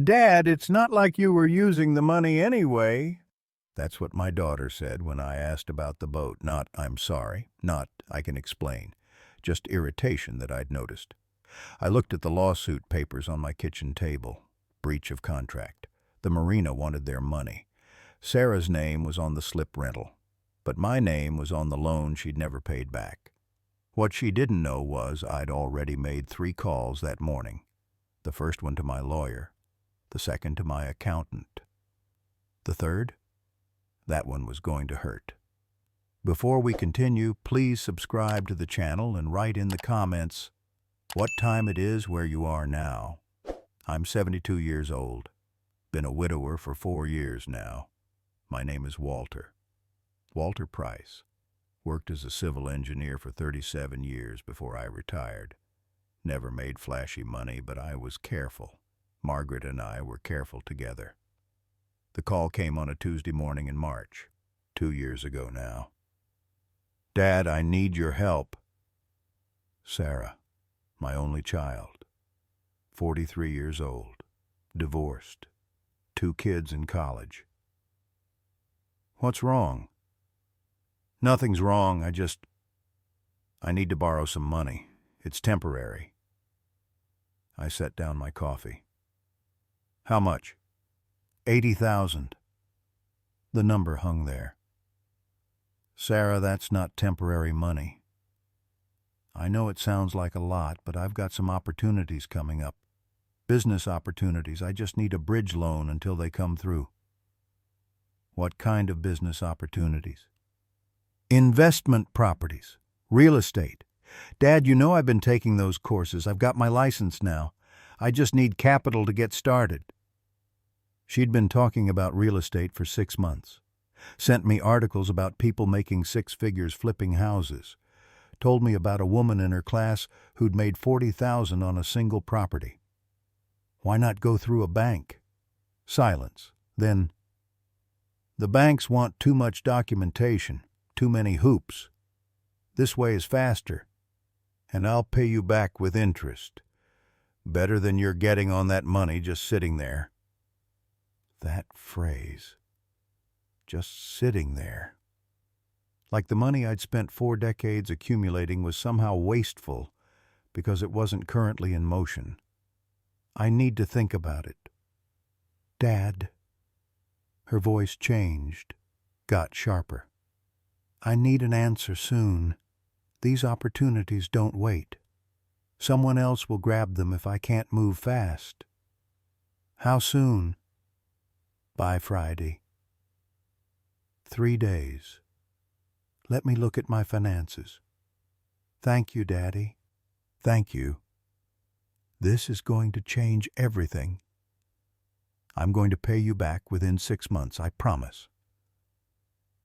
Dad, it's not like you were using the money anyway. That's what my daughter said when I asked about the boat. Not, I'm sorry. Not, I can explain. Just irritation that I'd noticed. I looked at the lawsuit papers on my kitchen table. Breach of contract. The marina wanted their money. Sarah's name was on the slip rental, but my name was on the loan she'd never paid back. What she didn't know was I'd already made 3 calls that morning. The first one to my lawyer, the second to my accountant. The third? That one was going to hurt. Before we continue, please subscribe to the channel and write in the comments what time it is where you are now. I'm 72 years old. Been a widower for 4 years now. My name is Walter. Walter Price. Worked as a civil engineer for 37 years before I retired. Never made flashy money, but I was careful. Margaret and I were careful together. The call came on a Tuesday morning in March, 2 years ago now. Dad, I need your help. Sarah, my only child, 43 years old, divorced, 2 kids in college. What's wrong? Nothing's wrong, I need to borrow some money. It's temporary. I set down my coffee. How much? 80,000. The number hung there. Sarah, that's not temporary money. I know it sounds like a lot, but I've got some opportunities coming up. Business opportunities. I just need a bridge loan until they come through. What kind of business opportunities? Investment properties. Real estate. Dad, you know I've been taking those courses. I've got my license now. I just need capital to get started. She'd been talking about real estate for 6 months. Sent me articles about people making 6 figures flipping houses. Told me about a woman in her class who'd made 40,000 on a single property. Why not go through a bank? Silence. Then, the banks want too much documentation, too many hoops. This way is faster, and I'll pay you back with interest. Better than you're getting on that money just sitting there. That phrase. Just sitting there. Like the money I'd spent 4 decades accumulating was somehow wasteful because it wasn't currently in motion. I need to think about it. Dad. Her voice changed, got sharper. I need an answer soon. These opportunities don't wait. Someone else will grab them if I can't move fast. How soon? By Friday. 3 days. Let me look at my finances. Thank you, Daddy. Thank you. This is going to change everything. I'm going to pay you back within 6 months, I promise.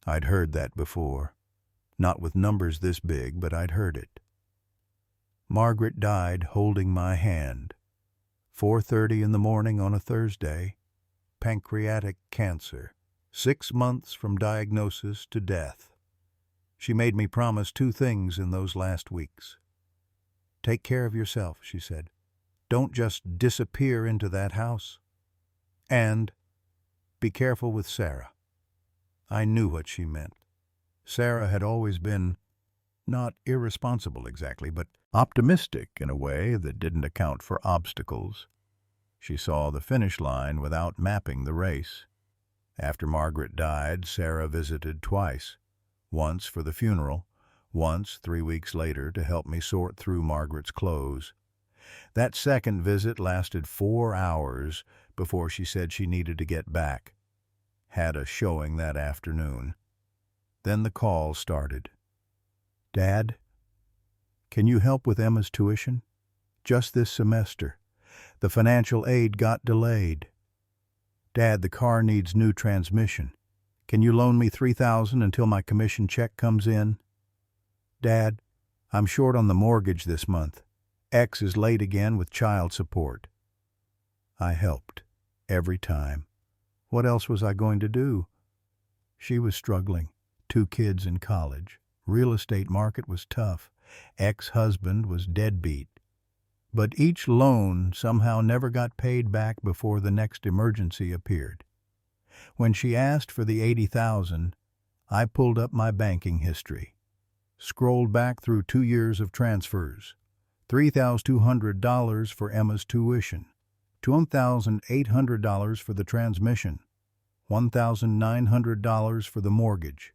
I'd heard that before. Not with numbers this big, but I'd heard it. Margaret died holding my hand. 4:30 in the morning on a Thursday. Pancreatic cancer. 6 months from diagnosis to death. She made me promise 2 things in those last weeks. Take care of yourself, she said. Don't just disappear into that house. And be careful with Sarah. I knew what she meant. Sarah had always been not irresponsible exactly, but optimistic in a way that didn't account for obstacles. She saw the finish line without mapping the race. After Margaret died, Sarah visited twice. Once for the funeral, once 3 weeks later to help me sort through Margaret's clothes. That second visit lasted 4 hours before she said she needed to get back. Had a showing that afternoon. Then the call started. Dad, can you help with Emma's tuition? Just this semester. The financial aid got delayed. Dad, the car needs new transmission. Can you loan me $3,000 until my commission check comes in? Dad, I'm short on the mortgage this month. X is late again with child support. I helped. Every time. What else was I going to do? She was struggling. 2 kids in college. Real estate market was tough. Ex-husband was deadbeat. But each loan somehow never got paid back before the next emergency appeared. When she asked for the $80,000, I pulled up my banking history, scrolled back through 2 years of transfers, $3,200 for Emma's tuition, $1,800 for the transmission, $1,900 for the mortgage,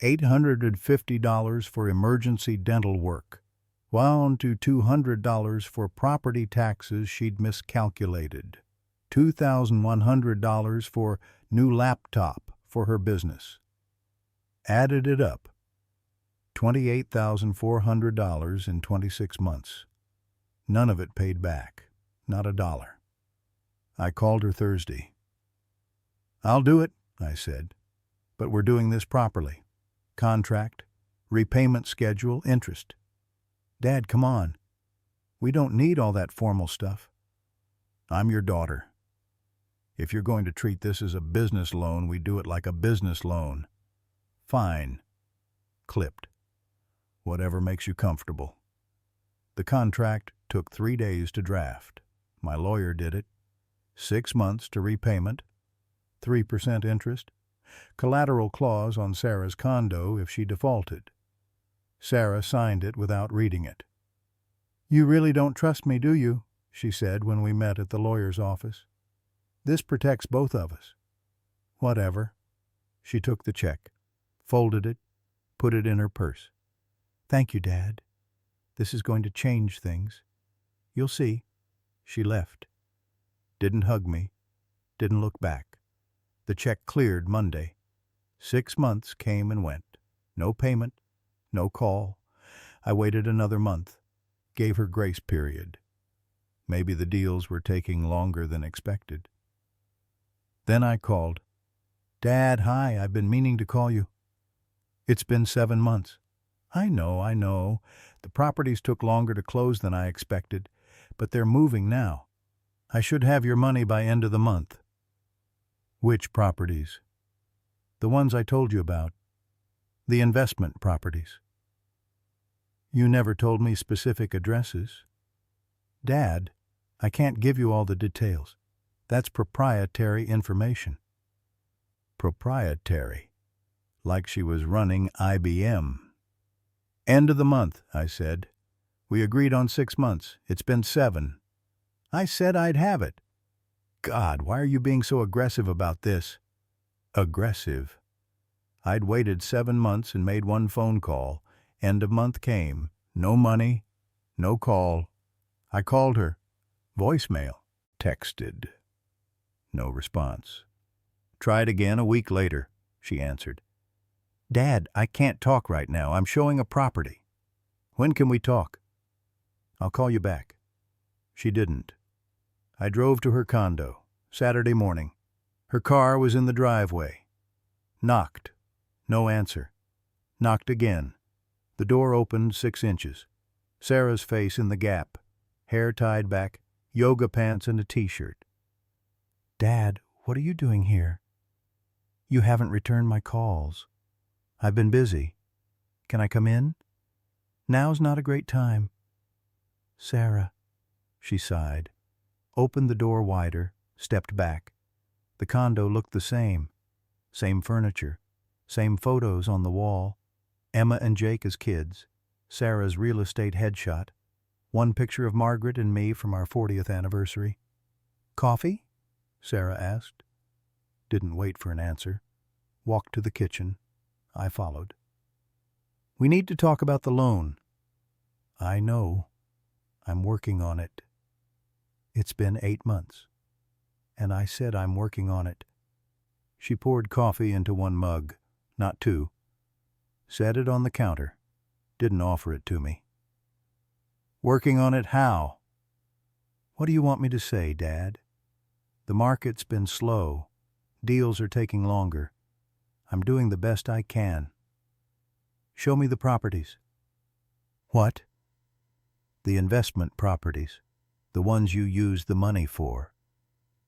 $850 for emergency dental work, wound to $200 for property taxes she'd miscalculated, $2,100 for new laptop for her business. Added it up, $28,400 in 26 months. None of it paid back, not a dollar. I called her Thursday. "I'll do it," I said, "but we're doing this properly. Contract, repayment schedule, interest." "Dad, come on. We don't need all that formal stuff." "I'm your daughter. If you're going to treat this as a business loan, we do it like a business loan." "Fine." Clipped. "Whatever makes you comfortable." The contract took 3 days to draft. My lawyer did it. 6 months to repayment, 3% interest, collateral clause on Sarah's condo if she defaulted. Sarah signed it without reading it. "You really don't trust me, do you?" she said when we met at the lawyer's office. "This protects both of us." "Whatever." She took the check, folded it, put it in her purse. "Thank you, Dad. This is going to change things. You'll see." She left. Didn't hug me, didn't look back. The check cleared Monday. 6 months came and went. No payment, no call. I waited another month, gave her grace period. Maybe the deals were taking longer than expected. Then I called. "Dad, hi, I've been meaning to call you." "It's been 7 months." I know. The properties took longer to close than I expected, but they're moving now. I should have your money by end of the month." "Which properties?" "The ones I told you about. The investment properties." "You never told me specific addresses." "Dad, I can't give you all the details. That's proprietary information." Proprietary. Like she was running IBM. "End of the month," I said. "We agreed on 6 months. It's been 7. I said I'd have it." "God, why are you being so aggressive about this?" Aggressive. I'd waited 7 months and made 1 phone call. End of month came. No money, no call. I called her. Voicemail. Texted. No response. Tried again a week later. She answered. "Dad, I can't talk right now. I'm showing a property." "When can we talk?" "I'll call you back." She didn't. I drove to her condo, Saturday morning. Her car was in the driveway. Knocked. No answer. Knocked again. The door opened 6 inches. Sarah's face in the gap, hair tied back, yoga pants and a t-shirt. "Dad, what are you doing here?" "You haven't returned my calls. I've been busy. Can I come in?" "Now's not a great time." "Sarah," she sighed, opened the door wider, stepped back. The condo looked the same. Same furniture, same photos on the wall. Emma and Jake as kids, Sarah's real estate headshot, 1 picture of Margaret and me from our 40th anniversary. "Coffee?" Sarah asked. Didn't wait for an answer. Walked to the kitchen. I followed. "We need to talk about the loan." "I know. I'm working on it." "It's been 8 months. And I said I'm working on it." She poured coffee into 1 mug, not 2. Set it on the counter. Didn't offer it to me. "Working on it how?" "What do you want me to say, Dad? The market's been slow. Deals are taking longer. I'm doing the best I can." "Show me the properties." "What?" "The investment properties. The ones you used the money for.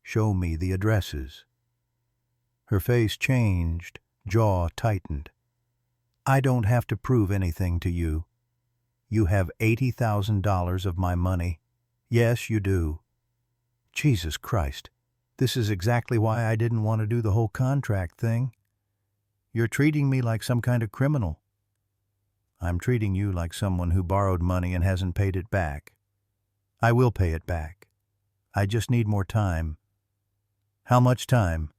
Show me the addresses." Her face changed, jaw tightened. "I don't have to prove anything to you. You have $80,000 of my money. Yes, you do. Jesus Christ. This is exactly why I didn't want to do the whole contract thing. You're treating me like some kind of criminal. I'm treating you like someone who borrowed money and hasn't paid it back. I will pay it back. I just need more time. How much time?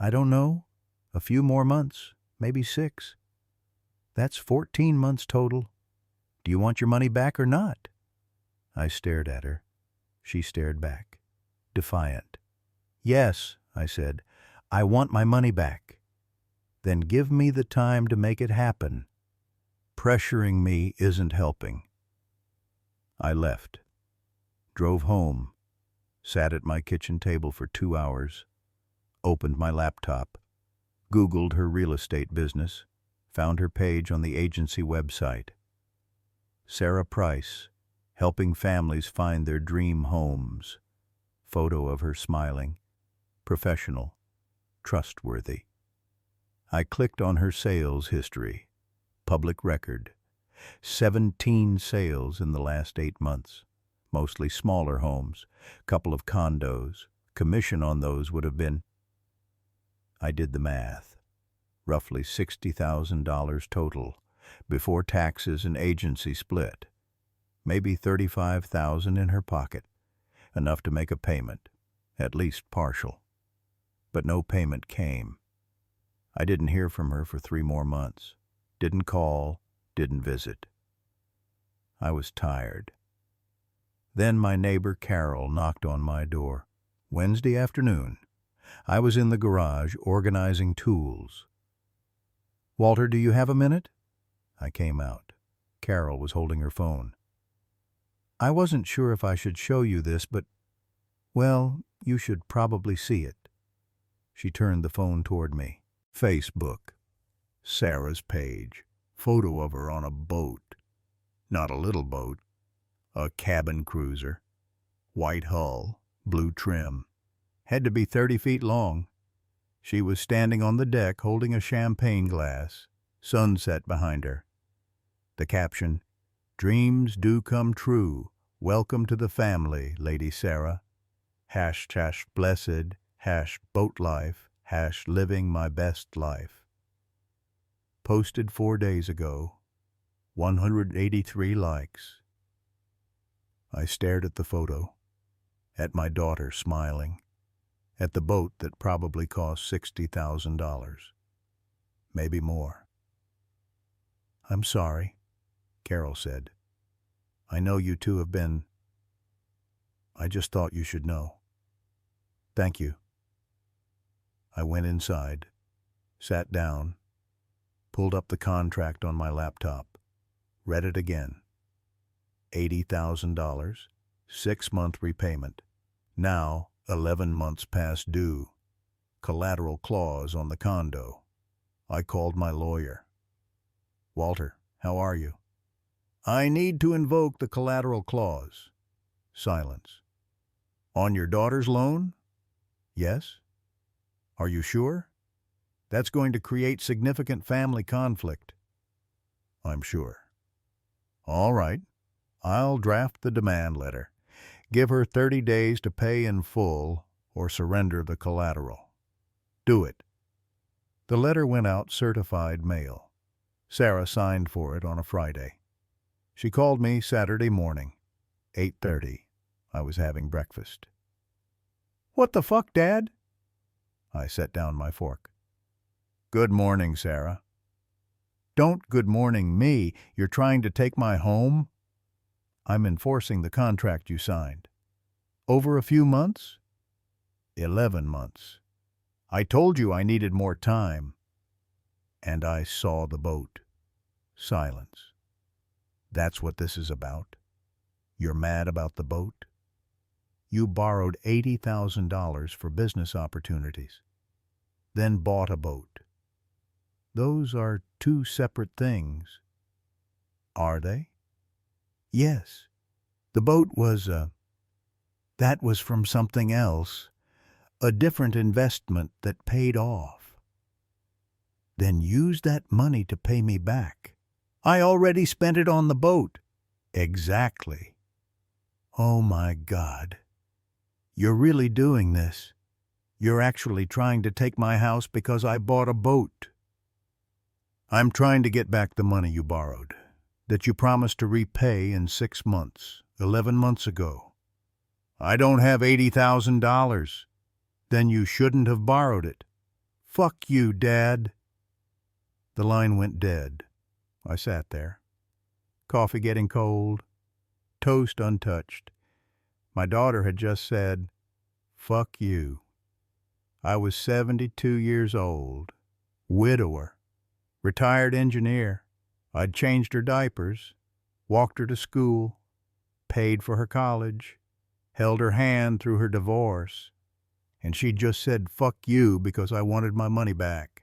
I don't know. A few more months, maybe 6. That's 14 months total. Do you want your money back or not? I stared at her. She stared back, defiant. Yes, I said, I want my money back. Then give me the time to make it happen. Pressuring me isn't helping. I left, drove home, sat at my kitchen table for 2 hours, opened my laptop, Googled her real estate business, found her page on the agency website. Sarah Price, helping families find their dream homes. Photo of her smiling, professional, trustworthy. I clicked on her sales history. Public record. 17 sales in the last 8 months. Mostly smaller homes, couple of condos. Commission on those would have been... I did the math. Roughly $60,000 total, before taxes and agency split. Maybe $35,000 in her pocket, enough to make a payment, at least partial. But no payment came. I didn't hear from her for 3 more months. Didn't call, didn't visit. I was tired. Then my neighbor Carol knocked on my door. Wednesday afternoon. I was in the garage organizing tools. Walter, do you have a minute? I came out. Carol was holding her phone. I wasn't sure if I should show you this, but, well, you should probably see it. She turned the phone toward me. Facebook. Sarah's page. Photo of her on a boat. Not a little boat. A cabin cruiser. White hull, blue trim. Had to be 30 feet long. She was standing on the deck holding a champagne glass. Sunset behind her. The caption, Dreams do come true. Welcome to the family, Lady Sarah. # blessed, # boat life, # living my best life. Posted 4 days ago. 183 likes. I stared at the photo, at my daughter smiling, at the boat that probably cost $60,000. Maybe more. I'm sorry, Carol said. I know you two have been... I just thought you should know. Thank you. I went inside, sat down, pulled up the contract on my laptop, read it again. $80,000, 6-month repayment. Now, 11 months past due. Collateral clause on the condo. I called my lawyer. Walter, how are you? I need to invoke the collateral clause. Silence. On your daughter's loan? Yes. Are you sure? That's going to create significant family conflict. I'm sure. All right. I'll draft the demand letter. Give her 30 days to pay in full or surrender the collateral. Do it. The letter went out certified mail. Sarah signed for it on a Friday. She called me Saturday morning, 8:30. I was having breakfast. What the fuck, Dad? I set down my fork. Good morning, Sarah. Don't good morning me. You're trying to take my home? I'm enforcing the contract you signed. Over a few months? 11 months. I told you I needed more time. And I saw the boat. Silence. That's what this is about. You're mad about the boat? You borrowed $80,000 for business opportunities, then bought a boat. Those are 2 separate things. Are they? Yes. The boat was, that was from something else, a different investment that paid off. Then use that money to pay me back. I already spent it on the boat. Exactly. Oh my God. You're really doing this. You're actually trying to take my house because I bought a boat. I'm trying to get back the money you borrowed, that you promised to repay in 6 months, 11 months ago. I don't have $80,000. Then you shouldn't have borrowed it. Fuck you, Dad. The line went dead. I sat there. Coffee getting cold, toast untouched. My daughter had just said, "Fuck you." I was 72 years old, widower, retired engineer. I'd changed her diapers, walked her to school, paid for her college, held her hand through her divorce, and she'd just said, "Fuck you," because I wanted my money back.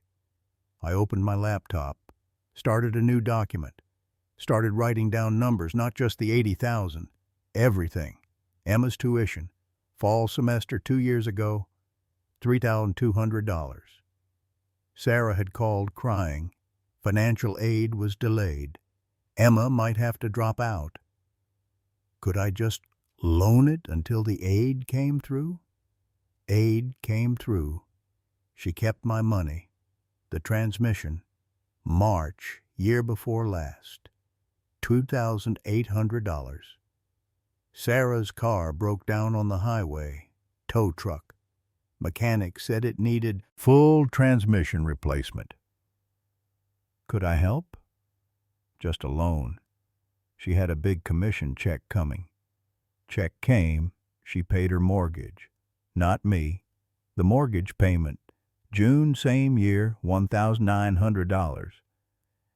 I opened my laptop, started a new document, started writing down numbers, not just the 80,000, everything. Emma's tuition, fall semester 2 years ago, $3,200. Sarah had called crying. Financial aid was delayed. Emma might have to drop out. Could I just loan it until the aid came through? Aid came through. She kept my money. The transmission, March, year before last, $2,800. Sarah's car broke down on the highway, tow truck. Mechanic said it needed full transmission replacement. Could I help? Just a loan. She had a big commission check coming. Check came, she paid her mortgage. Not me. The mortgage payment, June same year, $1,900.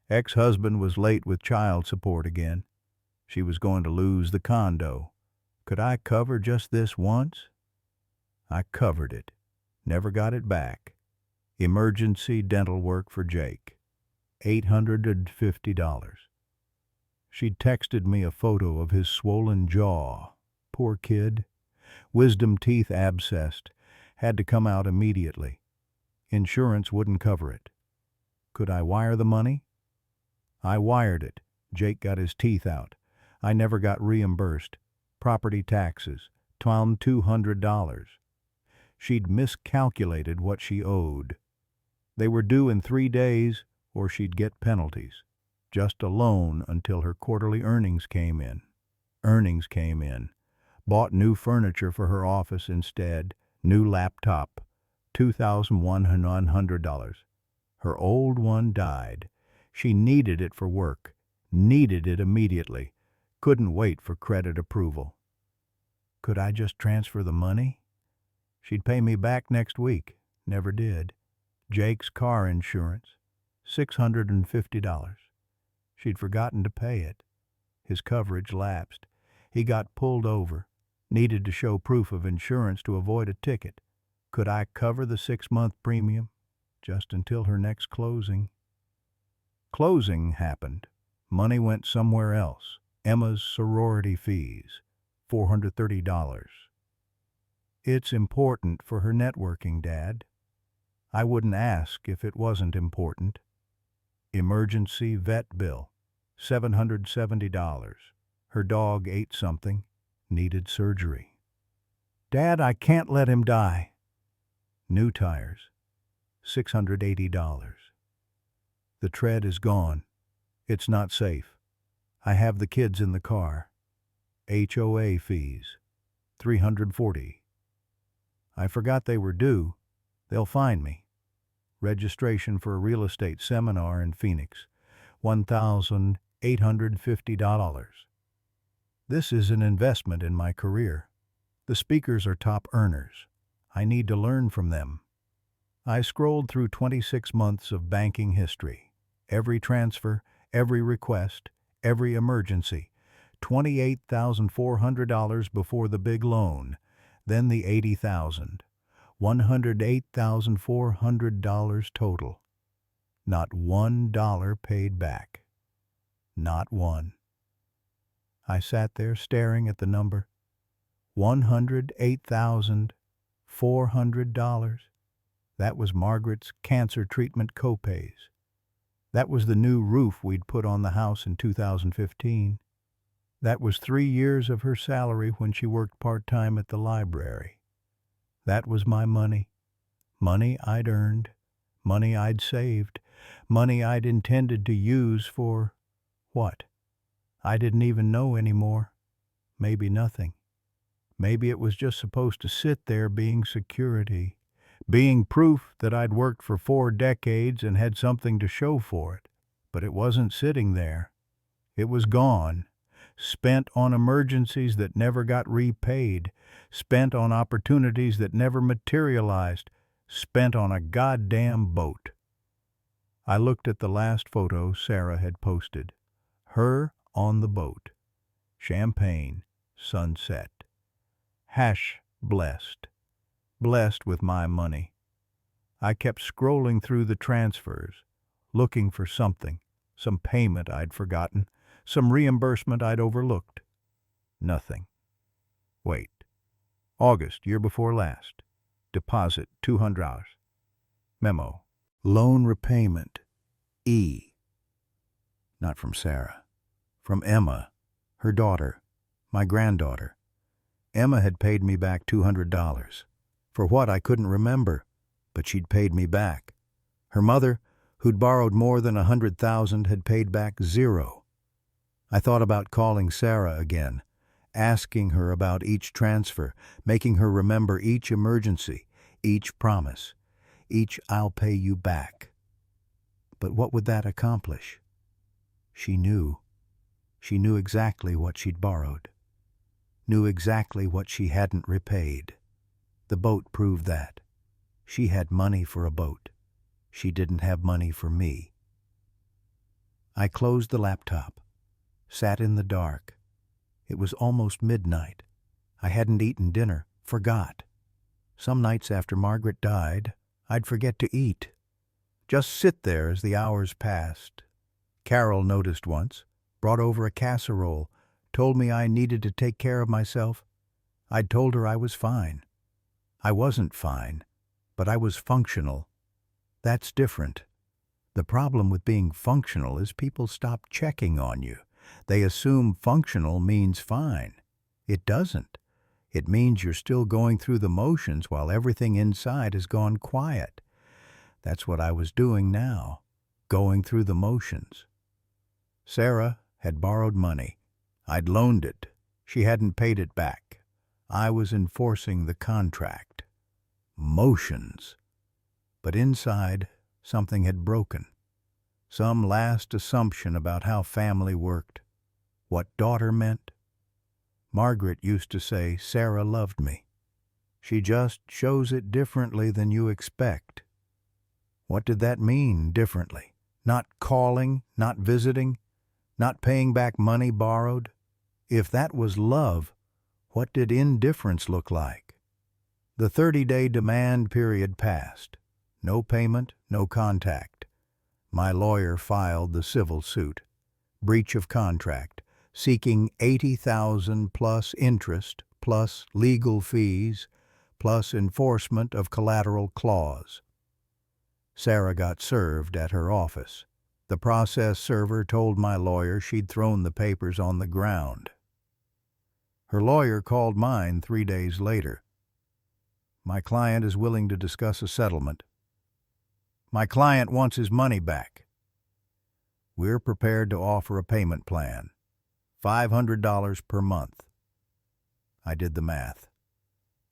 Ex-husband was late with child support again. She was going to lose the condo. Could I cover just this once? I covered it. Never got it back. Emergency dental work for Jake. $850. She'd texted me a photo of his swollen jaw. Poor kid. Wisdom teeth abscessed. Had to come out immediately. Insurance wouldn't cover it. Could I wire the money? I wired it. Jake got his teeth out. I never got reimbursed. Property taxes, $200. She'd miscalculated what she owed. They were due in 3 days, or she'd get penalties. Just a loan until her quarterly earnings came in. Earnings came in. Bought new furniture for her office instead. New laptop, $2,100. Her old one died. She needed it for work. Needed it immediately. Couldn't wait for credit approval. Could I just transfer the money? She'd pay me back next week. Never did. Jake's car insurance, $650. She'd forgotten to pay it. His coverage lapsed. He got pulled over. Needed to show proof of insurance to avoid a ticket. Could I cover the 6-month premium? Just until her next closing. Closing happened. Money went somewhere else. Emma's sorority fees, $430. It's important for her networking, Dad. I wouldn't ask if it wasn't important. Emergency vet bill, $770. Her dog ate something, needed surgery. Dad, I can't let him die. New tires, $680. The tread is gone. It's not safe. I have the kids in the car. HOA fees, $340. I forgot they were due. They'll fine me. Registration for a real estate seminar in Phoenix, $1,850. This is an investment in my career. The speakers are top earners. I need to learn from them. I scrolled through 26 months of banking history. Every transfer, every request, every emergency. $28,400 before the big loan, then the $80,000. $108,400 total. Not $1 paid back. Not one. I sat there staring at the number. $108,400. That was Margaret's cancer treatment copays. That was the new roof we'd put on the house in 2015. That was 3 years of her salary when she worked part-time at the library. That was my money. Money I'd earned. Money I'd saved. Money I'd intended to use for what? I didn't even know anymore. Maybe nothing. Maybe it was just supposed to sit there being security, being proof that I'd worked for 4 decades and had something to show for it. But it wasn't sitting there. It was gone, spent on emergencies that never got repaid, spent on opportunities that never materialized, spent on a goddamn boat. I looked at the last photo Sarah had posted. Her on the boat. Champagne, sunset. Blessed. Blessed with my money. I kept scrolling through the transfers, looking for something, some payment I'd forgotten, some reimbursement I'd overlooked. Nothing. Wait. August, year before last. Deposit, $200. Memo. Loan repayment. E. Not from Sarah. From Emma, her daughter, my granddaughter. Emma had paid me back $200. For what, I couldn't remember, but she'd paid me back. Her mother, who'd borrowed more than $100,000, had paid back $0. I thought about calling Sarah again, asking her about each transfer, making her remember each emergency, each promise, each "I'll pay you back." But what would that accomplish? She knew. She knew exactly what she'd borrowed, knew exactly what she hadn't repaid. The boat proved that. She had money for a boat. She didn't have money for me. I closed the laptop, sat in the dark. It was almost midnight. I hadn't eaten dinner, forgot. Some nights after Margaret died, I'd forget to eat. Just sit there as the hours passed. Carol noticed once, brought over a casserole, told me I needed to take care of myself. I'd told her I was fine. I wasn't fine, but I was functional. That's different. The problem with being functional is people stop checking on you. They assume functional means fine. It doesn't. It means you're still going through the motions while everything inside has gone quiet. That's what I was doing now, going through the motions. Sarah had borrowed money. I'd loaned it. She hadn't paid it back. I was enforcing the contract. Motions. But inside, something had broken. Some last assumption about how family worked. What daughter meant. Margaret used to say Sarah loved me. She just shows it differently than you expect. What did that mean, differently? Not calling, not visiting, not paying back money borrowed? If that was love, what did indifference look like? The 30-day demand period passed. No payment, no contact. My lawyer filed the civil suit. Breach of contract, seeking $80,000 plus interest, plus legal fees, plus enforcement of collateral clause. Sarah got served at her office. The process server told my lawyer she'd thrown the papers on the ground. Her lawyer called mine 3 days later. My client is willing to discuss a settlement. My client wants his money back. We're prepared to offer a payment plan, $500 per month. I did the math.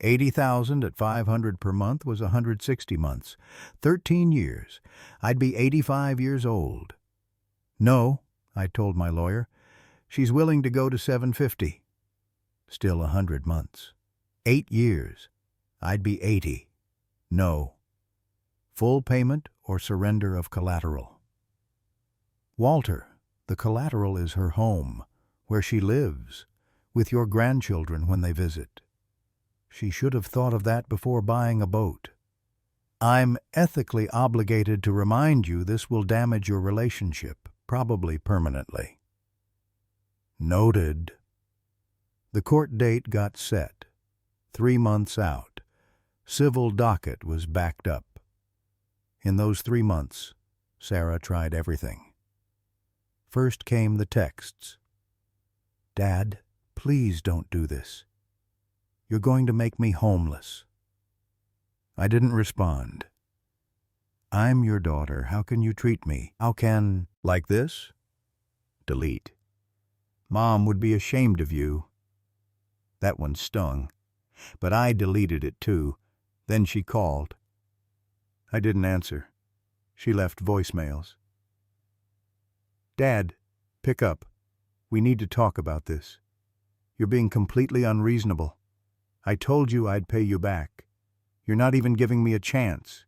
$80,000 at $500 per month was 160 months, 13 years. I'd be 85 years old. No, I told my lawyer, she's willing to go to 750. Still 100 months. 8 years. I'd be 80. No. Full payment or surrender of collateral. Walter, the collateral is her home, where she lives, with your grandchildren when they visit. She should have thought of that before buying a boat. I'm ethically obligated to remind you this will damage your relationship, probably permanently. Noted. The court date got set. 3 months out. Civil docket was backed up. In those 3 months, Sarah tried everything. First came the texts. Dad, please don't do this. You're going to make me homeless. I didn't respond. I'm your daughter. How can you treat me? How can... Like this? Delete. Mom would be ashamed of you. That one stung. But I deleted it too. Then she called. I didn't answer. She left voicemails. Dad, pick up. We need to talk about this. You're being completely unreasonable. I told you I'd pay you back. You're not even giving me a chance.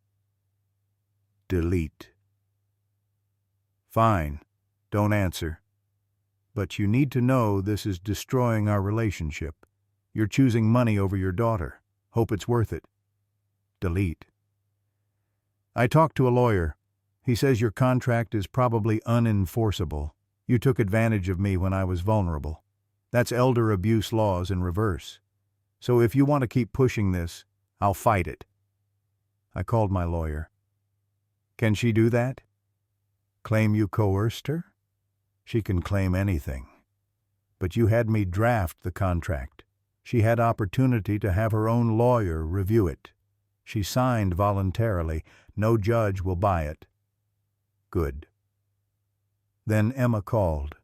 Delete. Fine. Don't answer. But you need to know this is destroying our relationship. You're choosing money over your daughter. Hope it's worth it. Delete. I talked to a lawyer. He says your contract is probably unenforceable. You took advantage of me when I was vulnerable. That's elder abuse laws in reverse. So if you want to keep pushing this, I'll fight it. I called my lawyer. Can she do that? Claim you coerced her? She can claim anything. But you had me draft the contract. She had opportunity to have her own lawyer review it. She signed voluntarily. No judge will buy it. Good. Then Emma called.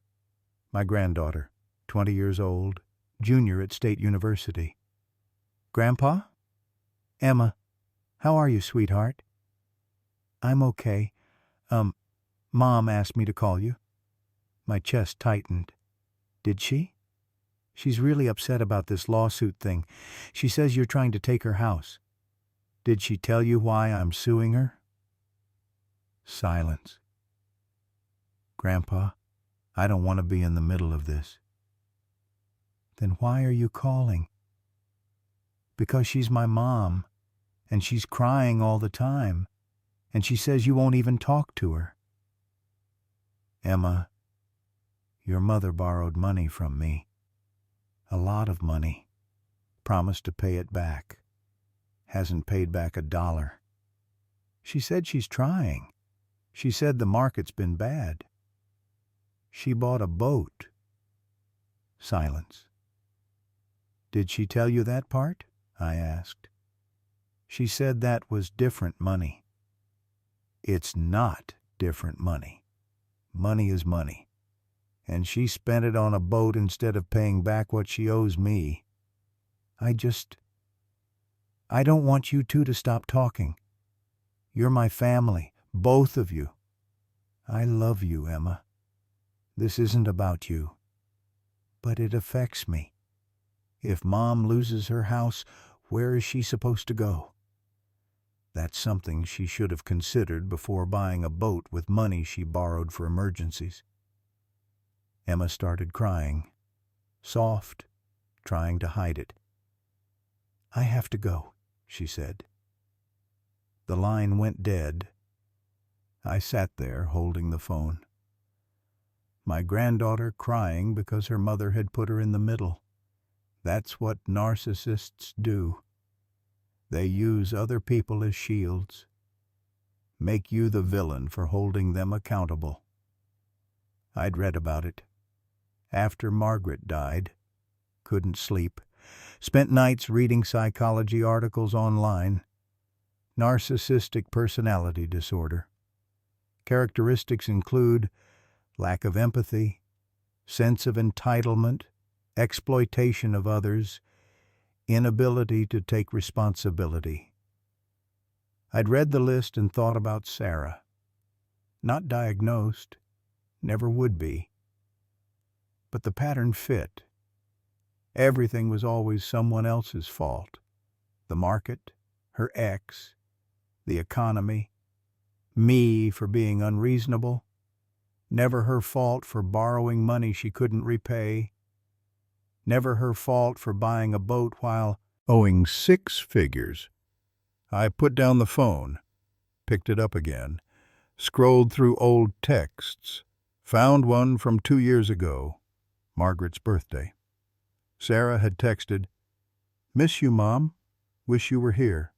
My granddaughter, 20 years old, junior at State University. Grandpa? Emma, how are you, sweetheart? I'm okay. Mom asked me to call you. My chest tightened. Did she? She's really upset about this lawsuit thing. She says you're trying to take her house. Did she tell you why I'm suing her? Silence. Grandpa, I don't want to be in the middle of this. Then why are you calling? Because she's my mom, and she's crying all the time, and she says you won't even talk to her. Emma, your mother borrowed money from me. A lot of money. Promised to pay it back. Hasn't paid back $1. She said she's trying. She said the market's been bad. She bought a boat. Silence. Did she tell you that part? I asked. She said that was different money. It's not different money. Money is money. And she spent it on a boat instead of paying back what she owes me. I don't want you two to stop talking. You're my family, both of you. I love you, Emma. This isn't about you. But it affects me. If Mom loses her house, where is she supposed to go? That's something she should have considered before buying a boat with money she borrowed for emergencies. Emma started crying, soft, trying to hide it. I have to go, she said. The line went dead. I sat there holding the phone. My granddaughter crying because her mother had put her in the middle. That's what narcissists do. They use other people as shields. Make you the villain for holding them accountable. I'd read about it. After Margaret died, couldn't sleep. Spent nights reading psychology articles online. Narcissistic personality disorder. Characteristics include lack of empathy, sense of entitlement, exploitation of others, inability to take responsibility. I'd read the list and thought about Sarah. Not diagnosed, never would be. But the pattern fit. Everything was always someone else's fault. The market, her ex, the economy, me for being unreasonable, never her fault for borrowing money she couldn't repay, never her fault for buying a boat while owing 6 figures. I put down the phone, picked it up again, scrolled through old texts, found one from 2 years ago, Margaret's birthday. Sarah had texted, "Miss you, Mom. Wish you were here."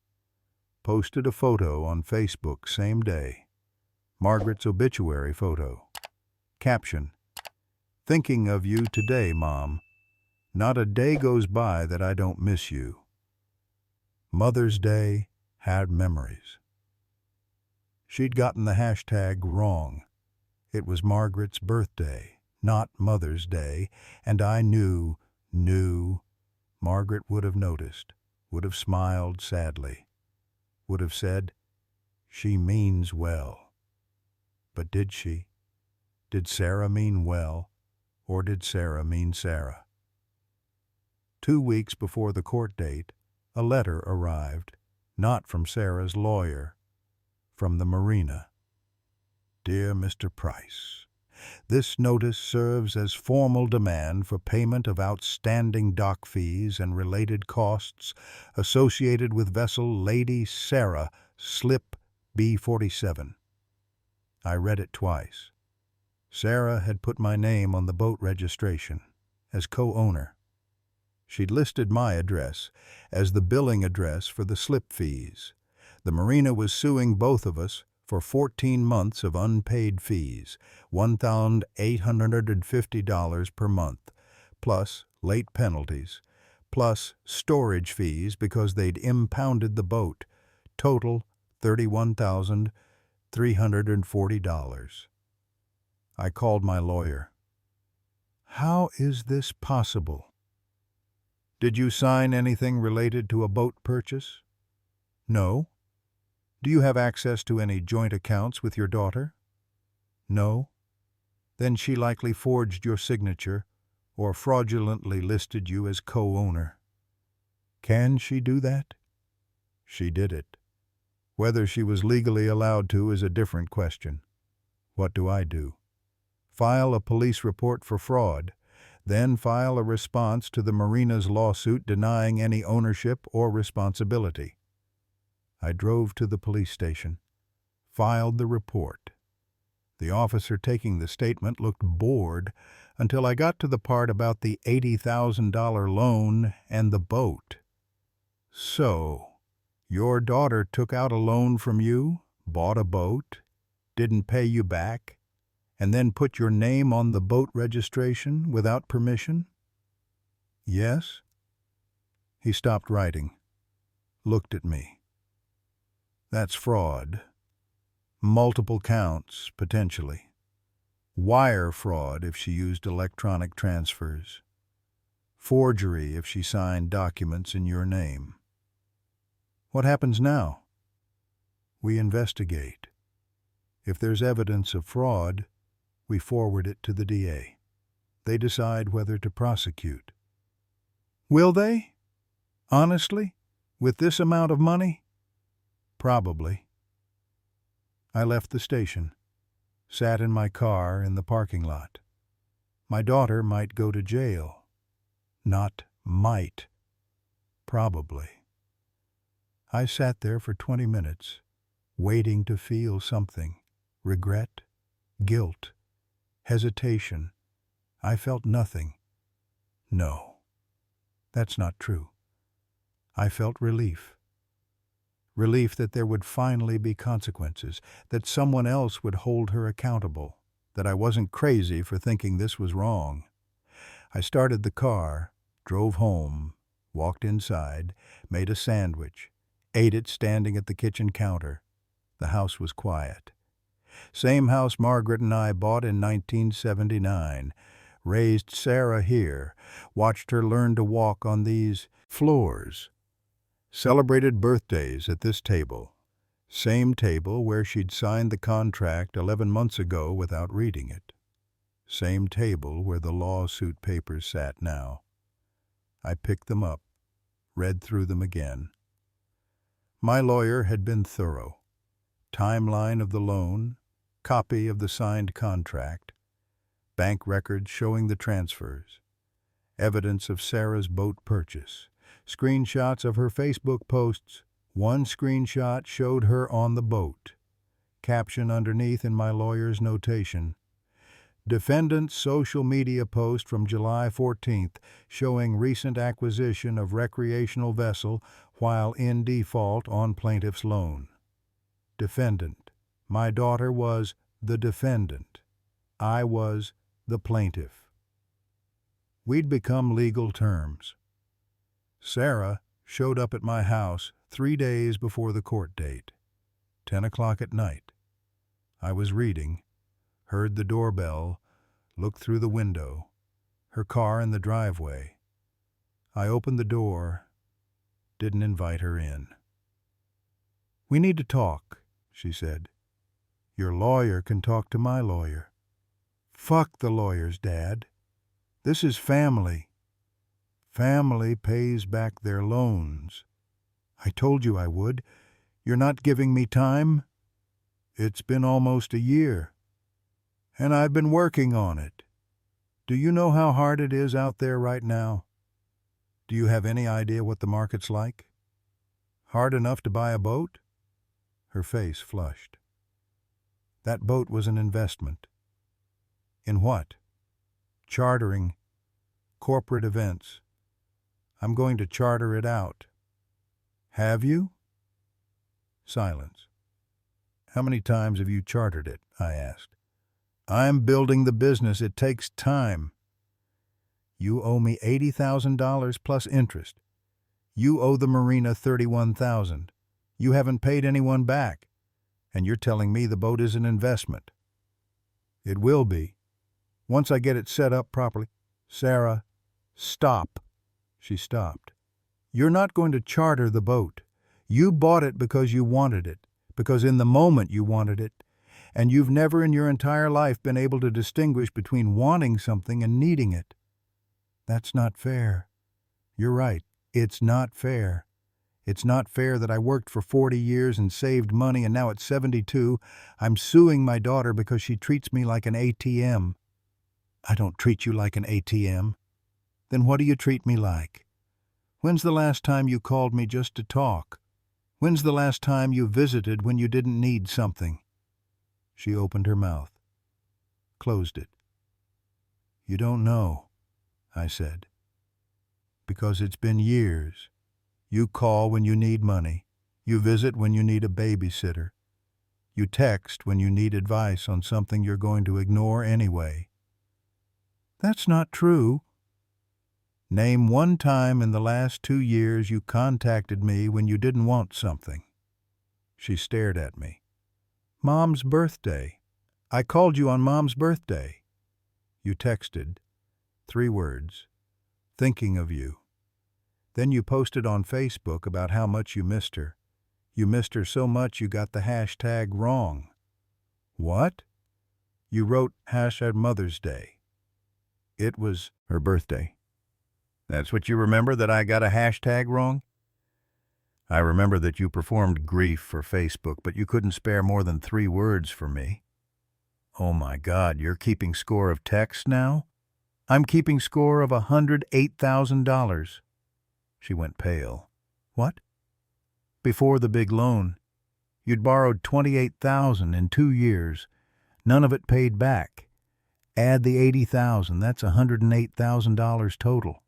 Posted a photo on Facebook same day. Margaret's obituary photo. Caption, Thinking of you today, Mom. Not a day goes by that I don't miss you. Mother's Day had memories. She'd gotten the hashtag wrong. It was Margaret's birthday, not Mother's Day, and I knew Margaret would have noticed, would have smiled sadly, would have said, "She means well." But did she? Did Sarah mean well, or did Sarah mean Sarah? 2 weeks before the court date, a letter arrived, not from Sarah's lawyer, from the marina. Dear Mr. Price, this notice serves as formal demand for payment of outstanding dock fees and related costs associated with vessel Lady Sarah, slip B-47. I read it twice. Sarah had put my name on the boat registration as co-owner. She'd listed my address as the billing address for the slip fees. The marina was suing both of us for 14 months of unpaid fees, $1,850 per month, plus late penalties, plus storage fees because they'd impounded the boat, total $31,340. I called my lawyer. How is this possible? Did you sign anything related to a boat purchase? No. Do you have access to any joint accounts with your daughter? No. Then she likely forged your signature or fraudulently listed you as co-owner. Can she do that? She did it. Whether she was legally allowed to is a different question. What do I do? File a police report for fraud, then file a response to the marina's lawsuit denying any ownership or responsibility. I drove to the police station, filed the report. The officer taking the statement looked bored until I got to the part about the $80,000 loan and the boat. So, your daughter took out a loan from you, bought a boat, didn't pay you back, and then put your name on the boat registration without permission? Yes? He stopped writing, looked at me. That's fraud. Multiple counts, potentially. Wire fraud if she used electronic transfers. Forgery if she signed documents in your name. What happens now? We investigate. If there's evidence of fraud, we forward it to the DA. They decide whether to prosecute. Will they? Honestly? With this amount of money? Probably. I left the station, sat in my car in the parking lot. My daughter might go to jail. Not might. Probably. I sat there for 20 minutes, waiting to feel something. Regret, guilt, hesitation. I felt nothing. No, that's not true. I felt relief. Relief that there would finally be consequences, that someone else would hold her accountable, that I wasn't crazy for thinking this was wrong. I started the car, drove home, walked inside, made a sandwich, ate it standing at the kitchen counter. The house was quiet. Same house Margaret and I bought in 1979. Raised Sarah here, watched her learn to walk on these floors. Celebrated birthdays at this table. Same table where she'd signed the contract 11 months ago without reading it. Same table where the lawsuit papers sat now. I picked them up, read through them again. My lawyer had been thorough. Timeline of the loan, copy of the signed contract, bank records showing the transfers, evidence of Sarah's boat purchase, screenshots of her Facebook posts. One screenshot showed her on the boat. Caption underneath in my lawyer's notation, defendant's social media post from July 14th showing recent acquisition of recreational vessel while in default on plaintiff's loan. Defendant. My daughter was the defendant. I was the plaintiff. We'd become legal terms. Sarah showed up at my house 3 days before the court date, 10 o'clock at night. I was reading, heard the doorbell, looked through the window, her car in the driveway. I opened the door, didn't invite her in. "We need to talk," she said. "Your lawyer can talk to my lawyer." "Fuck the lawyers, Dad. This is family. Family pays back their loans. I told you I would. You're not giving me time? It's been almost a year. And I've been working on it. Do you know how hard it is out there right now? Do you have any idea what the market's like? Hard enough to buy a boat?" Her face flushed. "That boat was an investment." "In what?" "Chartering. Corporate events. I'm going to charter it out." "Have you?" Silence. "How many times have you chartered it?" I asked. "I'm building the business. It takes time." "You owe me $80,000 plus interest. You owe the marina $31,000. You haven't paid anyone back. And you're telling me the boat is an investment." "It will be. Once I get it set up properly." "Sarah, stop." She stopped. "You're not going to charter the boat. You bought it because you wanted it, because in the moment you wanted it, and you've never in your entire life been able to distinguish between wanting something and needing it. That's not fair. You're right. It's not fair. It's not fair that I worked for 40 years and saved money, and now at 72, I'm suing my daughter because she treats me like an ATM. I don't treat you like an ATM. Then what do you treat me like? When's the last time you called me just to talk? When's the last time you visited when you didn't need something?" She opened her mouth, closed it. "You don't know," I said. "Because it's been years. You call when you need money. You visit when you need a babysitter. You text when you need advice on something you're going to ignore anyway." "That's not true." "Name one time in the last 2 years you contacted me when you didn't want something." She stared at me. "Mom's birthday. I called you on Mom's birthday." "You texted. 3 words. Thinking of you. Then you posted on Facebook about how much you missed her. You missed her so much you got the hashtag wrong." "What?" "You wrote #Mother's Day. It was her birthday. That's what you remember, that I got a hashtag wrong?" "I remember that you performed grief for Facebook, but you couldn't spare more than 3 words for me." "Oh my God, you're keeping score of texts now?" "I'm keeping score of $108,000. She went pale. "What?" "Before the big loan. You'd borrowed $28,000 in 2 years. None of it paid back. Add the $80,000, that's $108,000 total."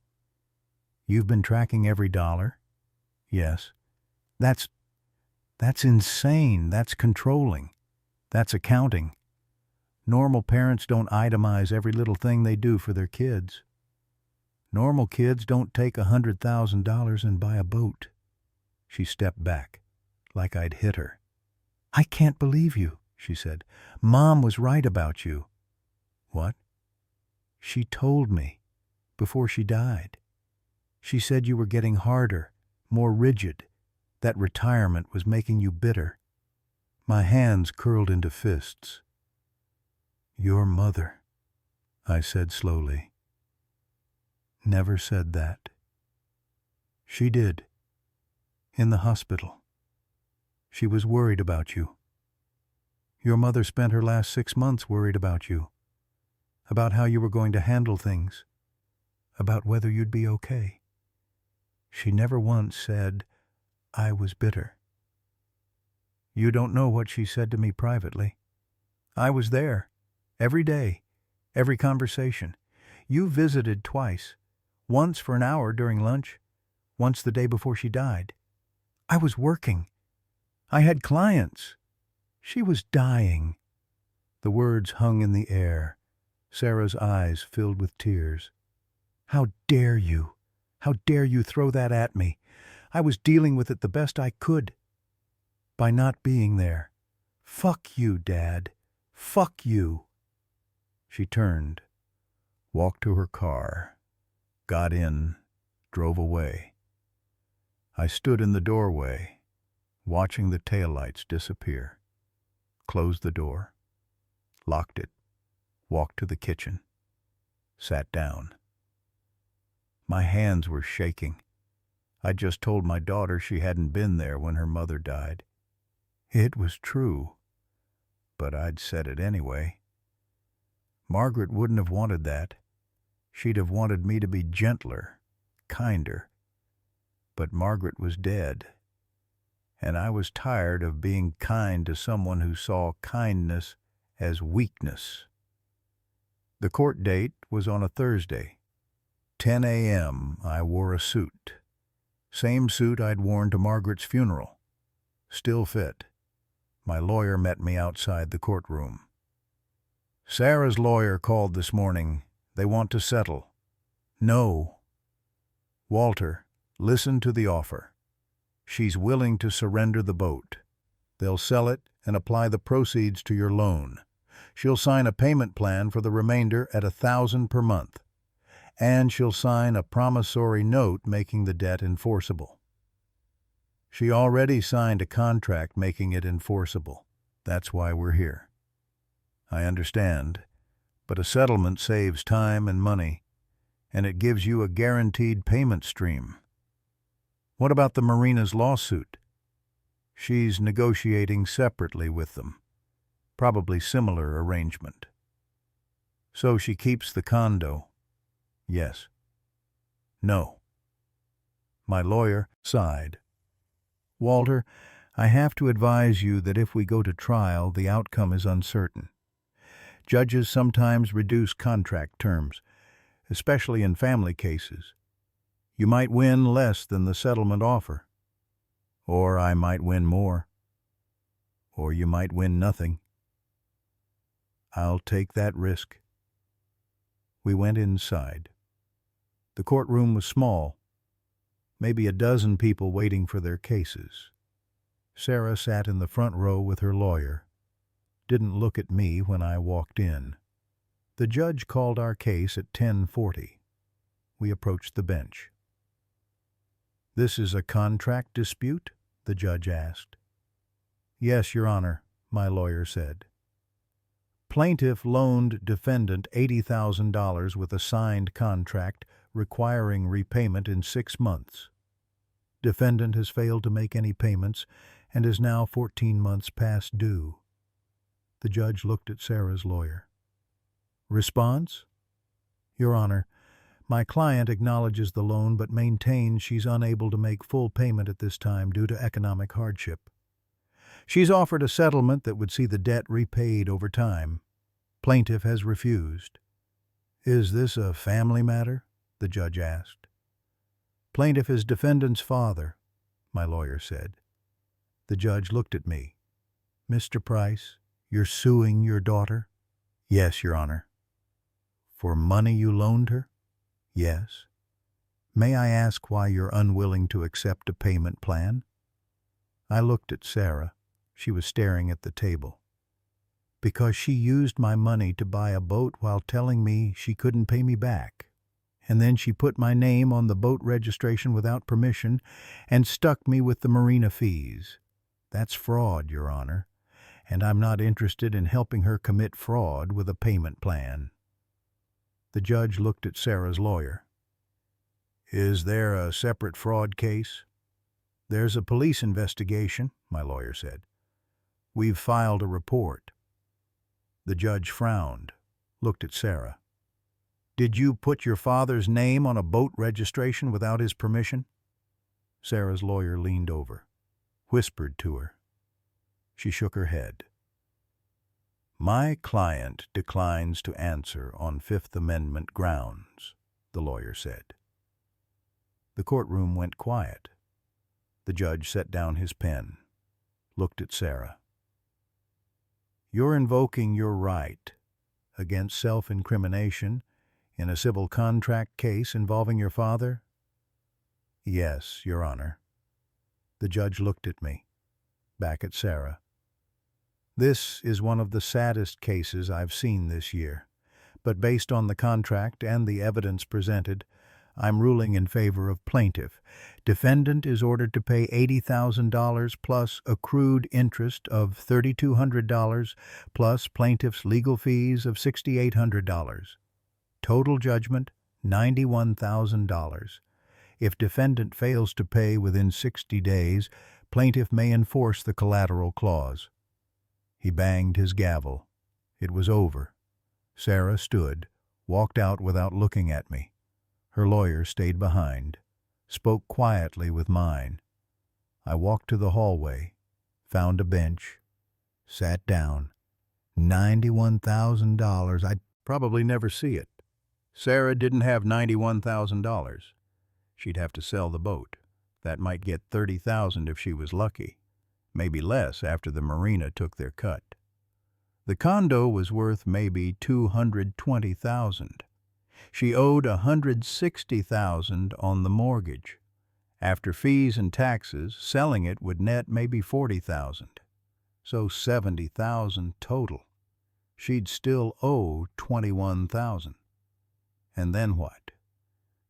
"You've been tracking every dollar?" "Yes." That's insane. That's controlling. That's accounting. Normal parents don't itemize every little thing they do for their kids. Normal kids don't take $100,000 and buy a boat." She stepped back, like I'd hit her. "I can't believe you," she said. "Mom was right about you." "What?" "She told me, before she died. She said you were getting harder, more rigid, that retirement was making you bitter." My hands curled into fists. "Your mother," I said slowly, "never said that." "She did. In the hospital. She was worried about you. Your mother spent her last 6 months worried about you, about how you were going to handle things, about whether you'd be okay. She never once said, 'I was bitter.' You don't know what she said to me privately. I was there, every day, every conversation. You visited twice, once for an hour during lunch, once the day before she died. I was working. I had clients. She was dying." The words hung in the air. Sarah's eyes filled with tears. How dare you? How dare you throw that at me? I was dealing with it the best I could by not being there. Fuck you, Dad. Fuck you. She turned, walked to her car, got in, drove away. I stood in the doorway, watching the taillights disappear, closed the door, locked it, walked to the kitchen, sat down. My hands were shaking. I'd just told my daughter she hadn't been there when her mother died. It was true, but I'd said it anyway. Margaret wouldn't have wanted that. She'd have wanted me to be gentler, kinder. But Margaret was dead, and I was tired of being kind to someone who saw kindness as weakness. The court date was on a Thursday. 10 a.m. I wore a suit. Same suit I'd worn to Margaret's funeral. Still fit. My lawyer met me outside the courtroom. Sarah's lawyer called this morning. They want to settle. No. Walter, listen to the offer. She's willing to surrender the boat. They'll sell it and apply the proceeds to your loan. She'll sign a payment plan for the remainder at $1,000 per month. And she'll sign a promissory note making the debt enforceable. She already signed a contract making it enforceable. That's why we're here. I understand, but a settlement saves time and money, and it gives you a guaranteed payment stream. What about the marina's lawsuit? She's negotiating separately with them. Probably similar arrangement. So she keeps the condo. Yes. No. My lawyer sighed. Walter, I have to advise you that if we go to trial, the outcome is uncertain. Judges sometimes reduce contract terms, especially in family cases. You might win less than the settlement offer. Or I might win more. Or you might win nothing. I'll take that risk. We went inside. The courtroom was small, maybe a dozen people waiting for their cases. Sarah sat in the front row with her lawyer, didn't look at me when I walked in. The judge called our case at 10:40. We approached the bench. This is a contract dispute? The judge asked. Yes, Your Honor, my lawyer said. Plaintiff loaned defendant $80,000 with a signed contract requiring repayment in 6 months. Defendant has failed to make any payments and is now 14 months past due. The judge looked at Sarah's lawyer. Response? Your Honor, my client acknowledges the loan but maintains she's unable to make full payment at this time due to economic hardship. She's offered a settlement that would see the debt repaid over time. Plaintiff has refused. Is this a family matter? The judge asked. Plaintiff is defendant's father, my lawyer said. The judge looked at me. Mr. Price, you're suing your daughter? Yes, Your Honor. For money you loaned her? Yes. May I ask why you're unwilling to accept a payment plan? I looked at Sarah. She was staring at the table. Because she used my money to buy a boat while telling me she couldn't pay me back. And then she put my name on the boat registration without permission and stuck me with the marina fees. That's fraud, Your Honor, and I'm not interested in helping her commit fraud with a payment plan. The judge looked at Sarah's lawyer. Is there a separate fraud case? There's a police investigation, my lawyer said. We've filed a report. The judge frowned, looked at Sarah. Did you put your father's name on a boat registration without his permission? Sarah's lawyer leaned over, whispered to her. She shook her head. My client declines to answer on Fifth Amendment grounds, the lawyer said. The courtroom went quiet. The judge set down his pen, looked at Sarah. You're invoking your right against self-incrimination In a civil contract case involving your father? Yes, Your Honor. The judge looked at me, back at Sarah. This is one of the saddest cases I've seen this year, but based on the contract and the evidence presented, I'm ruling in favor of plaintiff. Defendant is ordered to pay $80,000 plus accrued interest of $3,200 plus plaintiff's legal fees of $6,800. Total judgment, $91,000. If defendant fails to pay within 60 days, plaintiff may enforce the collateral clause. He banged his gavel. It was over. Sarah stood, walked out without looking at me. Her lawyer stayed behind, spoke quietly with mine. I walked to the hallway, found a bench, sat down. $91,000. I'd probably never see it. Sarah didn't have $91,000. She'd have to sell the boat. That might get $30,000 if she was lucky. Maybe less after the marina took their cut. The condo was worth maybe $220,000. She owed $160,000 on the mortgage. After fees and taxes, selling it would net maybe $40,000. So $70,000 total. She'd still owe $21,000. And then what?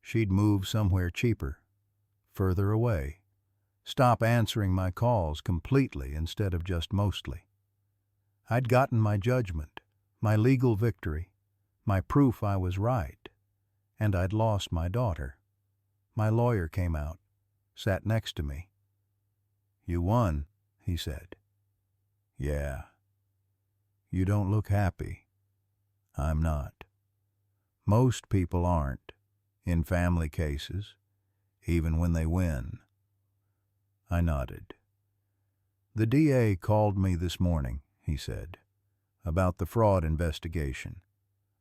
She'd move somewhere cheaper, further away, stop answering my calls completely instead of just mostly. I'd gotten my judgment, my legal victory, my proof I was right, and I'd lost my daughter. My lawyer came out, sat next to me. "You won," he said. "Yeah. You don't look happy." I'm not. Most people aren't, in family cases, even when they win. I nodded. "The DA called me this morning," he said, "about the fraud investigation.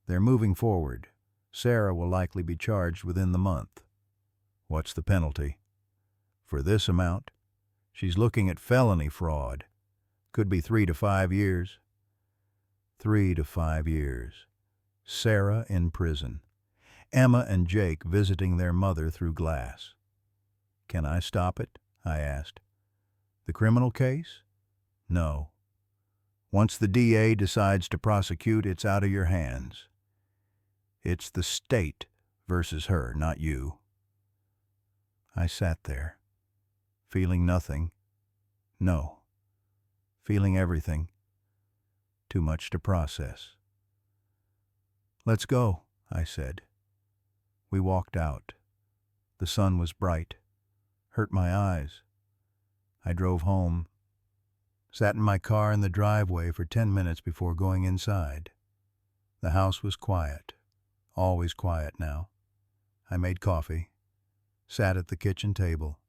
They're moving forward. Sarah will likely be charged within the month." "What's the penalty?" "For this amount, she's looking at felony fraud. Could be 3 to 5 years. 3 to 5 years. Sarah in prison. Emma and Jake visiting their mother through glass." "Can I stop it?" I asked. "The criminal case?" "No. Once the DA decides to prosecute, it's out of your hands. It's the state versus her, not you." I sat there, feeling nothing. No, feeling everything. Too much to process. "Let's go," I said. We walked out. The sun was bright, hurt my eyes. I drove home, sat in my car in the driveway for 10 minutes before going inside. The house was quiet, always quiet now. I made coffee, sat at the kitchen table,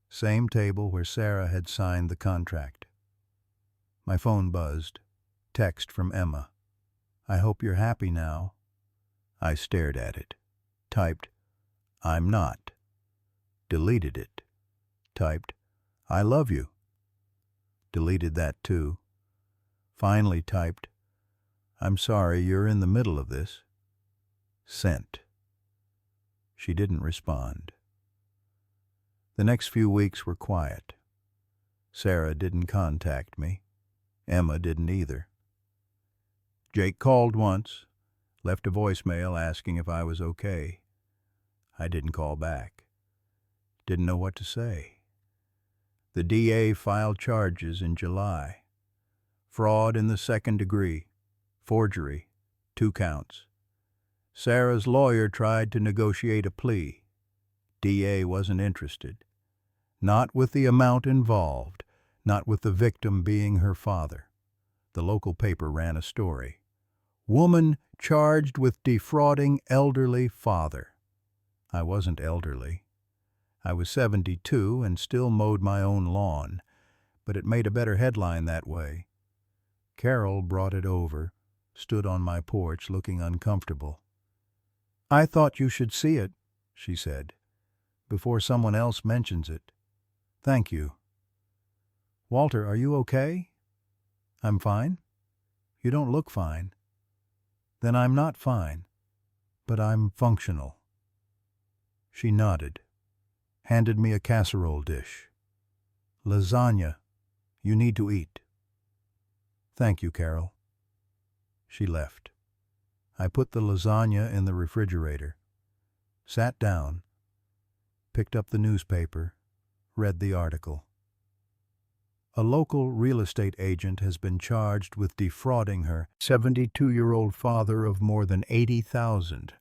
same table where Sarah had signed the contract. My phone buzzed, text from Emma. "I hope you're happy now." I stared at it, typed, "I'm not." Deleted it, typed, "I love you." Deleted that too. Finally typed, "I'm sorry you're in the middle of this." Sent. She didn't respond. The next few weeks were quiet. Sarah didn't contact me. Emma didn't either. Jake called once, left a voicemail asking if I was okay. I didn't call back. Didn't know what to say. The DA filed charges in July. Fraud in the second degree, forgery, 2 counts. Sarah's lawyer tried to negotiate a plea. DA wasn't interested. Not with the amount involved, not with the victim being her father. The local paper ran a story. "Woman charged with defrauding elderly father." I wasn't elderly. I was 72 and still mowed my own lawn, but it made a better headline that way. Carol brought it over, stood on my porch looking uncomfortable. "I thought you should see it," she said, "before someone else mentions it. Thank you." "Walter, are you okay?" "I'm fine." "You don't look fine." "Then I'm not fine." but I'm functional." She nodded, handed me a casserole dish. "Lasagna. You need to eat." "Thank you, Carol." She left. I put the lasagna in the refrigerator, sat down, picked up the newspaper, read the article. A local real estate agent has been charged with defrauding her 72-year-old father of more than $80,000.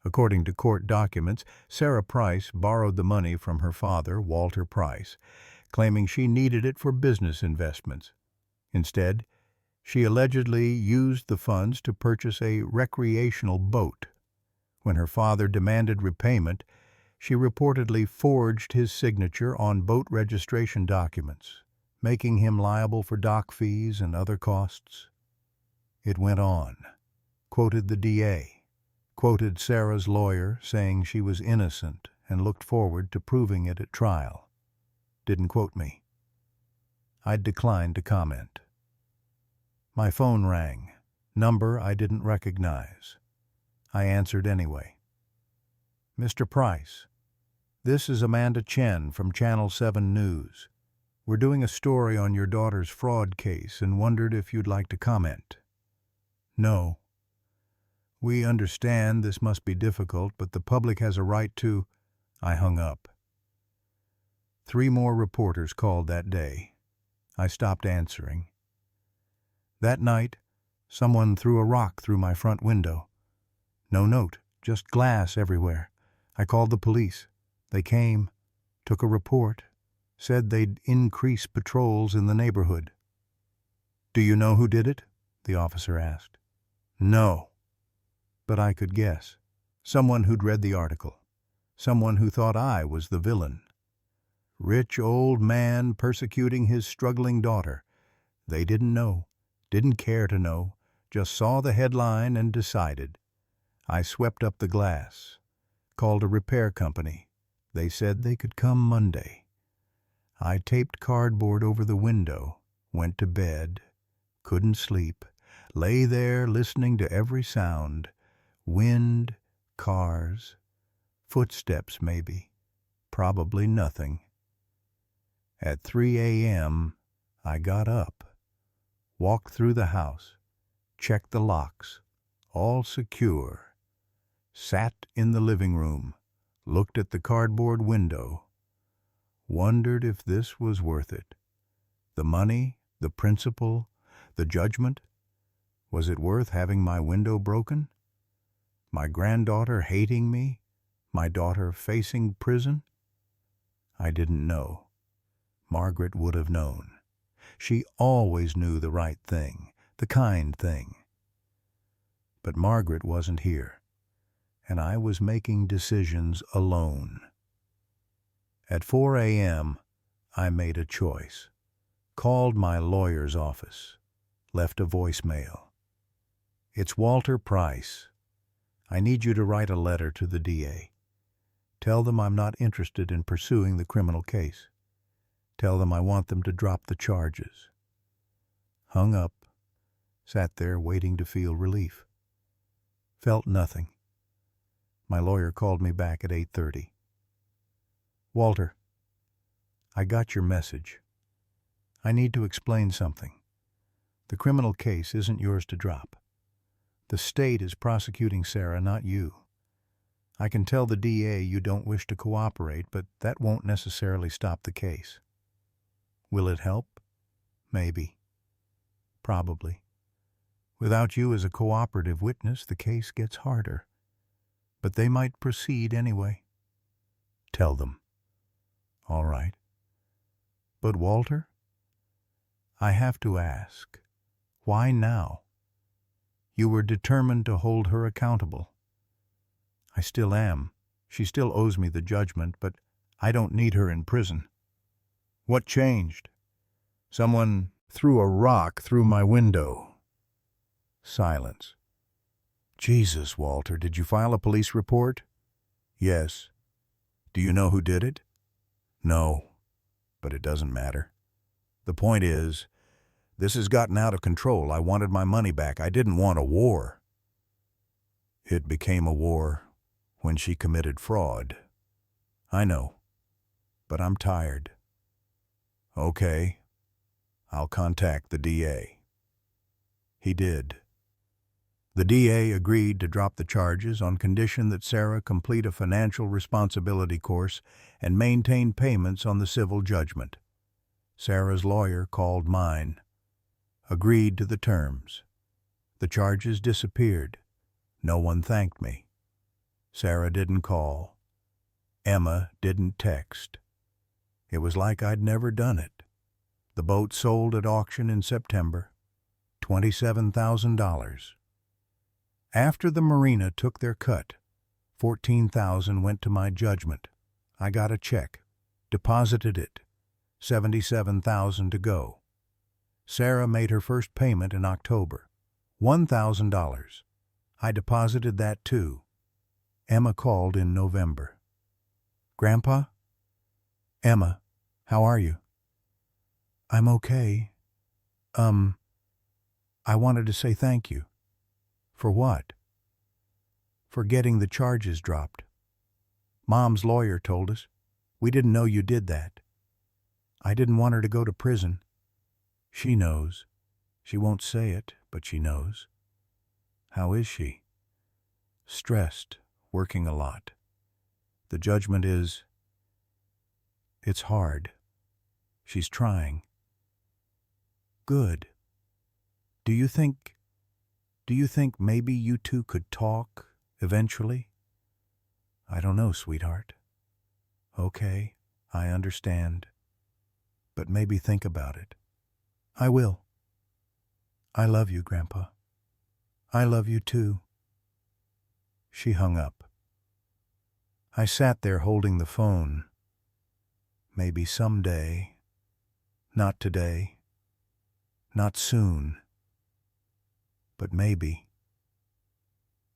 According to court documents, Sarah Price borrowed the money from her father, Walter Price, claiming she needed it for business investments. Instead, she allegedly used the funds to purchase a recreational boat. When her father demanded repayment, she reportedly forged his signature on boat registration documents, making him liable for dock fees and other costs. It went on, quoted the DA, quoted Sarah's lawyer saying she was innocent and looked forward to proving it at trial. Didn't quote me. I'd declined to comment. My phone rang, number I didn't recognize. I answered anyway. "Mr. Price, this is Amanda Chen from Channel 7 News. We're doing a story on your daughter's fraud case and wondered if you'd like to comment." "No. We understand this must be difficult, but the public has a right to—" I hung up. 3 more reporters called that day. I stopped answering. That night, someone threw a rock through my front window. No note, just glass everywhere. I called the police. They came, took a report, said they'd increase patrols in the neighborhood. "Do you know who did it?" the officer asked. "No." But I could guess. Someone who'd read the article. Someone who thought I was the villain. Rich old man persecuting his struggling daughter. They didn't know, didn't care to know, just saw the headline and decided. I swept up the glass, called a repair company. They said they could come Monday. I taped cardboard over the window, went to bed, couldn't sleep, lay there listening to every sound. Wind, cars, footsteps maybe, probably nothing. At 3 a.m., I got up, walked through the house, checked the locks, all secure, sat in the living room, looked at the cardboard window, wondered if this was worth it. The money, the principal, the judgment, was it worth having my window broken? My granddaughter hating me? My daughter facing prison? I didn't know. Margaret would have known. She always knew the right thing, the kind thing. But Margaret wasn't here, and I was making decisions alone. At 4 a.m., I made a choice. Called my lawyer's office, left a voicemail. "It's Walter Price. I need you to write a letter to the DA. Tell them I'm not interested in pursuing the criminal case. Tell them I want them to drop the charges." Hung up, sat there waiting to feel relief. Felt nothing. My lawyer called me back at 8:30. "Walter, I got your message. I need to explain something. The criminal case isn't yours to drop. The state is prosecuting Sarah, not you. I can tell the DA you don't wish to cooperate, but that won't necessarily stop the case. Will it help? Maybe. Probably. Without you as a cooperative witness, the case gets harder. But they might proceed anyway. Tell them." "All right. But Walter, I have to ask, why now? You were determined to hold her accountable." "I still am. She still owes me the judgment, but I don't need her in prison." "What changed?" "Someone threw a rock through my window." Silence. "Jesus, Walter, did you file a police report?" "Yes." "Do you know who did it?" "No, but it doesn't matter. The point is, this has gotten out of control. I wanted my money back. I didn't want a war." It became a war when she committed fraud. I know, but I'm tired. Okay, I'll contact the DA. He did. The DA agreed to drop the charges on condition that Sarah complete a financial responsibility course and maintain payments on the civil judgment. Sarah's lawyer called mine, agreed to the terms. The charges disappeared. No one thanked me. Sarah didn't call. Emma didn't text. It was like I'd never done it. The boat sold at auction in September. $27,000. After the marina took their cut, $14,000 went to my judgment. I got a check, deposited it, $77,000 to go. Sarah made her first payment in October, $1,000. I deposited that too. Emma called in November. Grandpa? Emma, how are you? I'm okay. I wanted to say thank you. For what? For getting the charges dropped. Mom's lawyer told us. We didn't know you did that. I didn't want her to go to prison. She knows. She won't say it, but she knows. How is she? Stressed, working a lot. The judgment is, it's hard. She's trying. Good. Do you think maybe you two could talk eventually? I don't know, sweetheart. Okay, I understand. But maybe think about it. I will. I love you, Grandpa. I love you too. She hung up. I sat there holding the phone. Maybe someday. Not today. Not soon. But maybe.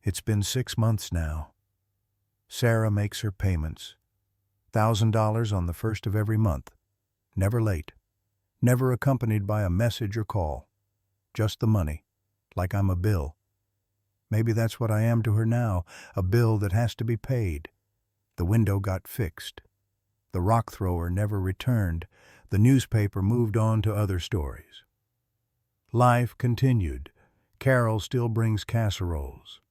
It's been 6 months now. Sarah makes her payments. $1,000 on the first of every month. Never late. Never accompanied by a message or call. Just the money. Like I'm a bill. Maybe that's what I am to her now, a bill that has to be paid. The window got fixed. The rock thrower never returned. The newspaper moved on to other stories. Life continued. Carol still brings casseroles.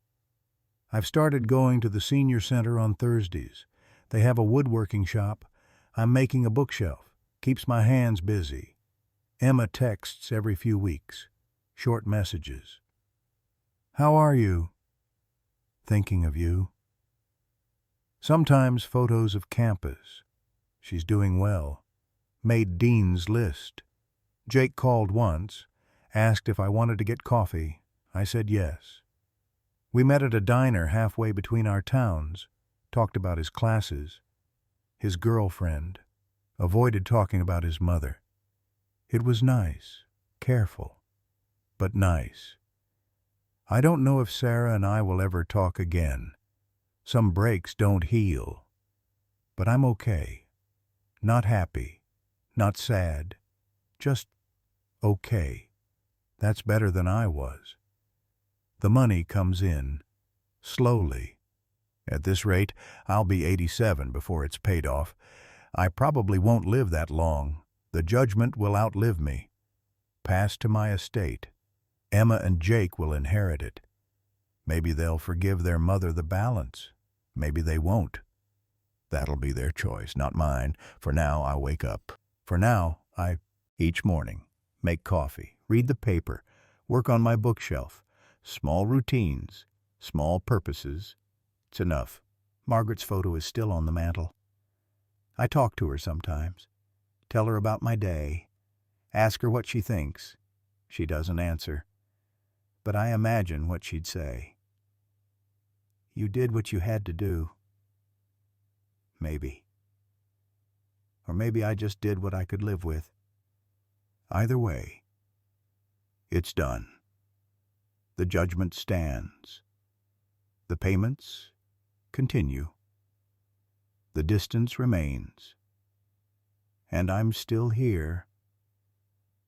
I've started going to the senior center on Thursdays. They have a woodworking shop. I'm making a bookshelf. Keeps my hands busy. Emma texts every few weeks. Short messages. How are you? Thinking of you. Sometimes photos of campus. She's doing well. Made Dean's list. Jake called once. Asked if I wanted to get coffee. I said yes. We met at a diner halfway between our towns. Talked about his classes. His girlfriend. Avoided talking about his mother. It was nice. Careful. But nice. I don't know if Sarah and I will ever talk again. Some breaks don't heal. But I'm okay. Not happy. Not sad. Just okay. That's better than I was. The money comes in. Slowly. At this rate, I'll be 87 before it's paid off. I probably won't live that long. The judgment will outlive me. Pass to my estate. Emma and Jake will inherit it. Maybe they'll forgive their mother the balance. Maybe they won't. That'll be their choice, not mine. For now, I wake up. For now, each morning, make coffee, read the paper, work on my bookshelf. Small routines, small purposes. It's enough. Margaret's photo is still on the mantel. I talk to her sometimes. Tell her about my day. Ask her what she thinks. She doesn't answer. But I imagine what she'd say. You did what you had to do. Maybe. Or maybe I just did what I could live with. Either way, it's done. The judgment stands. The payments continue. The distance remains. And I'm still here,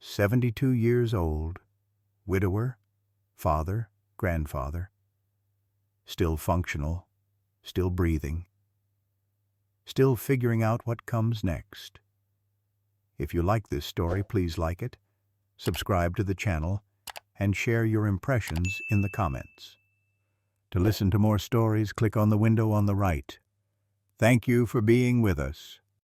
72 years old, widower, father, grandfather. still functional, still breathing, still figuring out what comes next. If you like this story, please like it, subscribe to the channel, and share your impressions in the comments. To listen to more stories, click on the window on the right. Thank you for being with us.